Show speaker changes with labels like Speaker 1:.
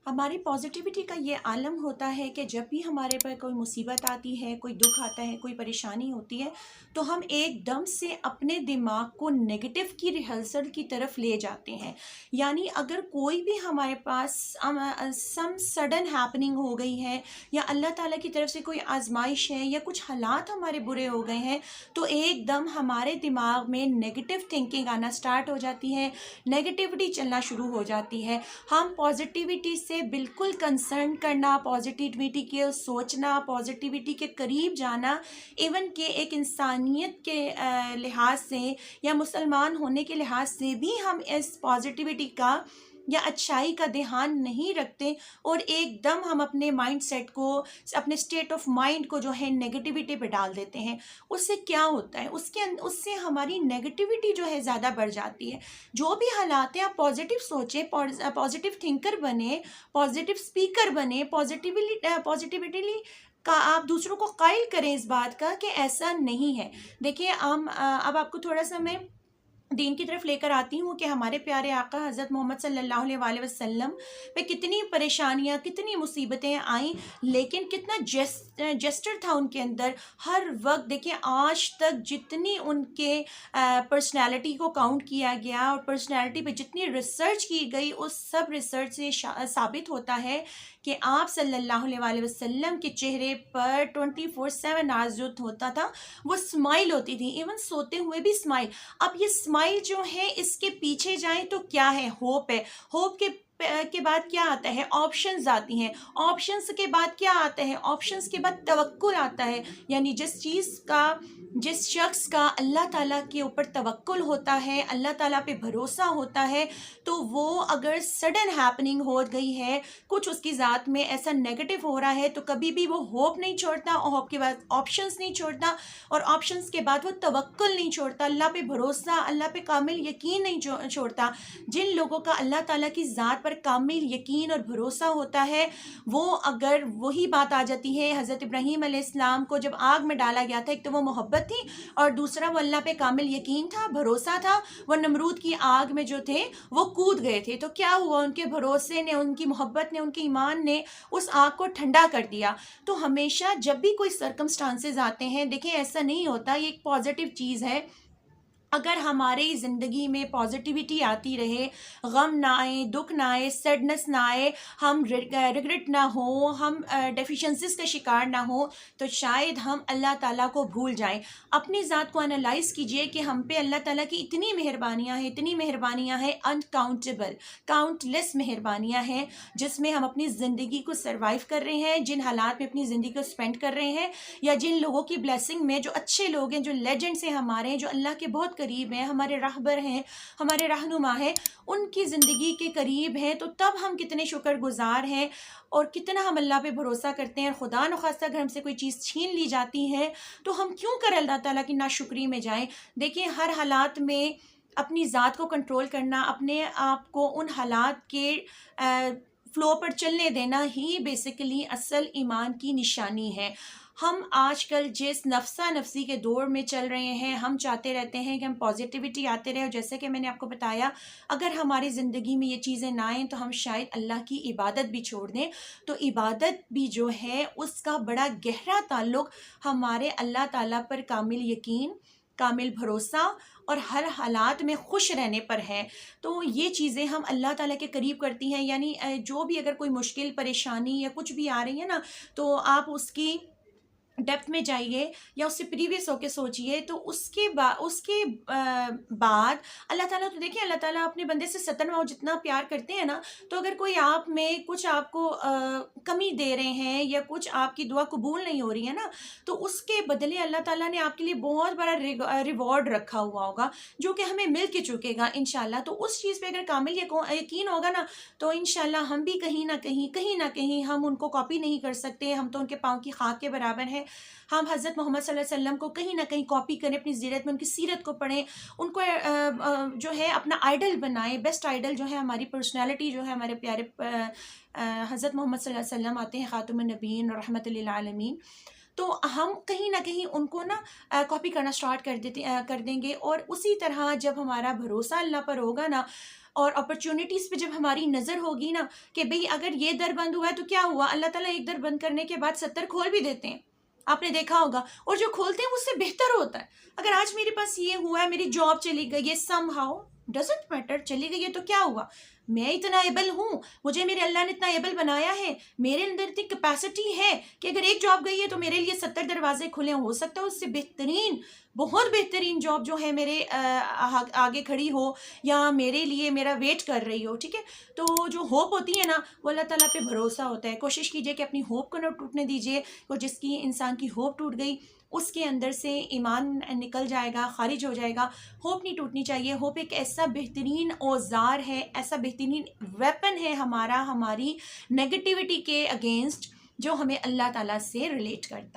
Speaker 1: ہماری پازیٹیوٹی کا یہ عالم ہوتا ہے کہ جب بھی ہمارے پر کوئی مصیبت آتی ہے، کوئی دکھ آتا ہے، کوئی پریشانی ہوتی ہے، تو ہم ایک دم سے اپنے دماغ کو نیگیٹو کی ریہرسل کی طرف لے جاتے ہیں۔ یعنی اگر کوئی بھی ہمارے پاس سم سڈن ہیپننگ ہو گئی ہے، یا اللہ تعالیٰ کی طرف سے کوئی آزمائش ہے، یا کچھ حالات ہمارے برے ہو گئے ہیں، تو ایک دم ہمارے دماغ میں نیگیٹو تھنکنگ آنا سٹارٹ ہو جاتی ہے، نیگیٹیوٹی چلنا شروع ہو جاتی ہے۔ ہم پازیٹیوٹی سے بالکل کنسرن کرنا، پازیٹیوٹی کے سوچنا، پازیٹیوٹی کے قریب جانا، ایون کہ ایک انسانیت کے لحاظ سے یا مسلمان ہونے کے لحاظ سے بھی ہم اس پازیٹیوٹی کا یا اچھائی کا دھیان نہیں رکھتے، اور ایک دم ہم اپنے مائنڈ سیٹ کو، اپنے اسٹیٹ آف مائنڈ کو جو ہے نیگیٹیوٹی پہ ڈال دیتے ہیں۔ اس سے کیا ہوتا ہے، اس سے ہماری نیگیٹیوٹی جو ہے زیادہ بڑھ جاتی ہے۔ جو بھی حالات ہیں آپ پازیٹیو سوچیں، پازیٹیو تھنکر بنیں، پازیٹیو اسپیکر بنیں، پازیٹیوٹی کا آپ دوسروں کو قائل کریں اس بات کا کہ ایسا نہیں ہے۔ دیکھیں اب آپ کو تھوڑا سا میں دین کی طرف لے کر آتی ہوں کہ ہمارے پیارے آقا حضرت محمد صلی اللہ علیہ وآلہ وسلم پہ کتنی پریشانیاں، کتنی مصیبتیں آئیں، لیکن کتنا جسٹر تھا ان کے اندر ہر وقت۔ دیکھیں آج تک جتنی ان کے پرسنالٹی کو کاؤنٹ کیا گیا اور پرسنالٹی پہ جتنی ریسرچ کی گئی، اس سب ریسرچ سے ثابت ہوتا ہے کہ آپ صلی اللہ علیہ وآلہ وسلم کے چہرے پر 24/7 آج جو ہوتا تھا وہ اسمائل ہوتی تھی، ایون سوتے ہوئے بھی اسمائل۔ اب یہ اسمائل جو ہے اس کے پیچھے جائیں تو کیا ہے؟ ہوپ ہے۔ ہوپ کے بعد کیا آتا ہے؟ آپشنز آتی ہیں۔ آپشنز کے بعد کیا آتا ہے؟ آپشنز کے بعد توکل آتا ہے۔ یعنی جس شخص کا اللہ تعالیٰ کے اوپر توکل ہوتا ہے، اللہ تعالیٰ پہ بھروسہ ہوتا ہے، تو وہ اگر سڈن ہیپننگ ہو گئی ہے، کچھ اس کی ذات میں ایسا نیگیٹو ہو رہا ہے، تو کبھی بھی وہ ہوپ نہیں چھوڑتا، اور ہوپ کے بعد آپشنز نہیں چھوڑتا، اور آپشنز کے بعد وہ توکل نہیں چھوڑتا، اللہ پہ بھروسہ، اللہ پہ کامل یقین نہیں چھوڑتا۔ جن لوگوں کا اللہ تعالیٰ کی ذات پر کامل یقین اور بھروسہ ہوتا ہے، وہ اگر وہی بات آ جاتی ہے حضرت ابراہیم علیہ السلام کو جب آگ میں ڈالا گیا تھا، ایک تو وہ محبت تھی، اور دوسرا وہ اللہ پہ کامل یقین تھا، بھروسہ تھا۔ وہ نمرود کی آگ میں جو تھے وہ کود گئے تھے، تو کیا ہوا؟ ان کے بھروسے نے، ان کی محبت نے، ان کے ایمان نے اس آگ کو ٹھنڈا کر دیا۔ تو ہمیشہ جب بھی کوئی سرکمسٹانسز آتے ہیں، دیکھیں ایسا نہیں ہوتا، یہ ایک پازیٹیو چیز ہے۔ اگر ہماری زندگی میں پازیٹیوٹی آتی رہے، غم نہ آئے، دکھ نہ آئے، سیڈنس نہ آئے، ہم ریگریٹ نہ ہو، ہم ڈیفیشنسیز کا شکار نہ ہو، تو شاید ہم اللہ تعالیٰ کو بھول جائیں۔ اپنی ذات کو انالائز کیجئے کہ ہم پہ اللہ تعالیٰ کی اتنی مہربانیاں ہیں، انکاؤنٹیبل، کاؤنٹ لیس مہربانیاں ہیں، جس میں ہم اپنی زندگی کو سروائیو کر رہے ہیں، جن حالات میں اپنی زندگی کو سپینڈ کر رہے ہیں، یا جن لوگوں کی بلیسنگ میں، جو اچھے لوگ ہیں، جو لیجنڈس ہیں ہمارے، جو اللہ کے بہت قریب ہیں، ہمارے راہبر ہیں، ہمارے رہنما ہیں، ان کی زندگی کے قریب ہیں، تو تب ہم کتنے شکر گزار ہیں، اور کتنا ہم اللہ پہ بھروسہ کرتے ہیں۔ خدا نخواستہ اگر ہم سے کوئی چیز چھین لی جاتی ہے، تو ہم کیوں کر اللہ تعالیٰ کی ناشکری میں جائیں؟ دیکھیں ہر حالات میں اپنی ذات کو کنٹرول کرنا، اپنے آپ کو ان حالات کے فلو پر چلنے دینا ہی بیسیکلی اصل ایمان کی نشانی ہے۔ ہم آج کل جس نفسا نفسی کے دور میں چل رہے ہیں، ہم چاہتے رہتے ہیں کہ ہم پازیٹیوٹی آتے رہے، اور جیسے کہ میں نے آپ کو بتایا، اگر ہماری زندگی میں یہ چیزیں نہ آئیں تو ہم شاید اللہ کی عبادت بھی چھوڑ دیں۔ تو عبادت بھی جو ہے اس کا بڑا گہرا تعلق ہمارے اللہ تعالیٰ پر کامل یقین، کامل بھروسہ اور ہر حالات میں خوش رہنے پر ہے۔ تو یہ چیزیں ہم اللہ تعالیٰ کے قریب کرتی ہیں۔ یعنی جو بھی اگر کوئی مشکل پریشانی یا کچھ بھی آ رہی ہے نا، تو آپ اس کی ڈیپتھ میں جائیے، یا اس سے پریویس ہو کے سوچئے، تو اس کے بعد اللہ تعالیٰ، تو دیکھیں اللہ تعالیٰ اپنے بندے سے ستنواؤ جتنا پیار کرتے ہیں نا، تو اگر کوئی آپ میں کچھ آپ کو کمی دے رہے ہیں، یا کچھ آپ کی دعا قبول نہیں ہو رہی ہے نا، تو اس کے بدلے اللہ تعالیٰ نے آپ کے لیے بہت بڑا ریوارڈ رکھا ہوا ہوگا، جو کہ ہمیں مل کے چکے گا انشاءاللہ۔ تو اس چیز پہ اگر کامل یقین ہوگا نا، تو انشاءاللہ ہم بھی کہیں نہ کہیں ہم ان کو کاپی نہیں کر سکتے، ہم تو ان کے پاؤں کی خاک کے برابر ہیں۔ ہم حضرت محمد صلی اللہ علیہ وسلم کو کہیں نہ کہیں کاپی کریں، اپنی سیرت میں ان کی سیرت کو پڑھیں، ان کو جو ہے اپنا آئیڈل بنائیں۔ بیسٹ آئیڈل جو ہے ہماری پرسنالٹی، جو ہے ہمارے پیارے حضرت محمد صلی اللہ علیہ وسلم آتے ہیں، خاتم النبیین اور رحمت للعالمین۔ تو ہم کہیں نہ کہیں ان کو نا کاپی کرنا سٹارٹ کر دیں گے، اور اسی طرح جب ہمارا بھروسہ اللہ پر ہوگا نا، اور اپرچونٹیز پہ جب ہماری نظر ہوگی نا کہ بھئی اگر یہ در بند ہوا ہے تو کیا ہوا، اللہ تعالیٰ ایک در بند کرنے کے بعد 70 کھول بھی دیتے ہیں، آپ نے دیکھا ہوگا، اور جو کھولتے ہیں اس سے بہتر ہوتا ہے. اگر آج میرے پاس یہ ہوا ہے، میری جاب چلی گئی ہے، سم ہاؤ ڈزنٹ میٹر، چلی گئی ہے تو کیا ہوا، میں اتنا ایبل ہوں، مجھے میرے اللہ نے اتنا ایبل بنایا ہے، میرے اندر اتنی کیپیسٹی ہے کہ اگر ایک جاب گئی ہے تو میرے لیے 70 دروازے کھلے، ہو سکتا ہے اس سے بہترین، بہت بہترین جاب جو ہے میرے آگے کھڑی ہو یا میرے لیے میرا ویٹ کر رہی ہو. ٹھیک ہے، تو جو ہوپ ہوتی ہے نا وہ اللہ تعالیٰ پہ بھروسہ ہوتا ہے. کوشش کیجئے کہ اپنی ہوپ کو نہ ٹوٹنے دیجئے، اور جس کی انسان کی ہوپ ٹوٹ گئی اس کے اندر سے ایمان نکل جائے گا، خارج ہو جائے گا. ہوپ نہیں ٹوٹنی چاہیے. ہوپ ایک ایسا بہترین اوزار ہے، ایسا بہترین ویپن ہے ہماری نیگیٹیوٹی کے اگینسٹ، جو ہمیں اللہ تعالیٰ سے ریلیٹ کرتا ہے.